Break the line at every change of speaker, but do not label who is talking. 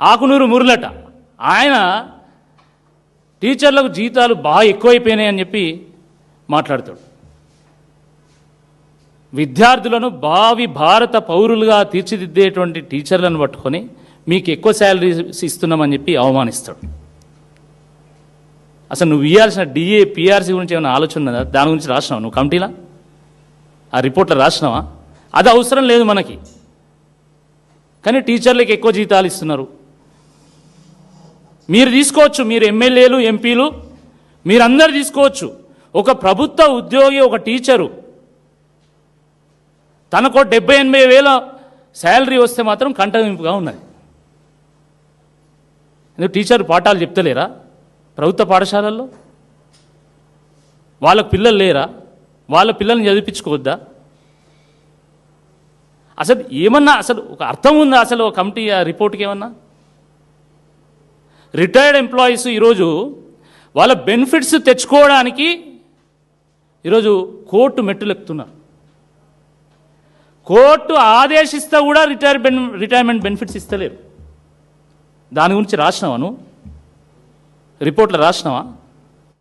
ఆకునూరు మురళట ఆయన టీచర్లకు జీతాలు బాగా ఎక్కువైపోయినాయని చెప్పి మాట్లాడతాడు. విద్యార్థులను భావి భారత పౌరులుగా తీర్చిదిద్దేటువంటి టీచర్లను పట్టుకొని మీకు ఎక్కువ శాలరీస్ ఇస్తున్నామని చెప్పి అవమానిస్తాడు. అసలు నువ్వు ఇవ్వాల్సిన డిఏ పిఆర్సీ గురించి ఏమైనా ఆలోచన ఉన్నదా? దాని గురించి రాసినావా నువ్వు కమిటీలా? ఆ రిపోర్ట్లో రాసినావా? అది అవసరం లేదు మనకి, కానీ టీచర్లకు ఎక్కువ జీతాలు ఇస్తున్నారు. మీరు తీసుకోవచ్చు, మీరు ఎమ్మెల్యేలు ఎంపీలు మీరందరూ తీసుకోవచ్చు. ఒక ప్రభుత్వ ఉద్యోగి ఒక టీచరు తనకు 70,000-80,000 శాలరీ వస్తే మాత్రం కంటవింపుగా ఉన్నది. ఎందుకు టీచర్ పాఠాలు చెప్తలేరా ప్రభుత్వ పాఠశాలల్లో? వాళ్ళకు పిల్లలు లేరా? వాళ్ళ పిల్లల్ని చదివించుకోవద్దా? అసలు ఏమన్నా అసలు ఒక అర్థం ఉందా అసలు ఒక కమిటీ రిపోర్ట్కి ఏమన్నా? రిటైర్డ్ ఎంప్లాయీస్ ఈరోజు వాళ్ళ బెనిఫిట్స్ తెచ్చుకోవడానికి ఈరోజు కోర్టు మెట్టులు ఎక్కుతున్నారు. కోర్టు ఆదేశిస్తే కూడా రిటైర్మెంట్ బెనిఫిట్స్ ఇస్తలేరు. దాని గురించి రాసినావా నువ్వు? రిపోర్ట్లో రాసినావా?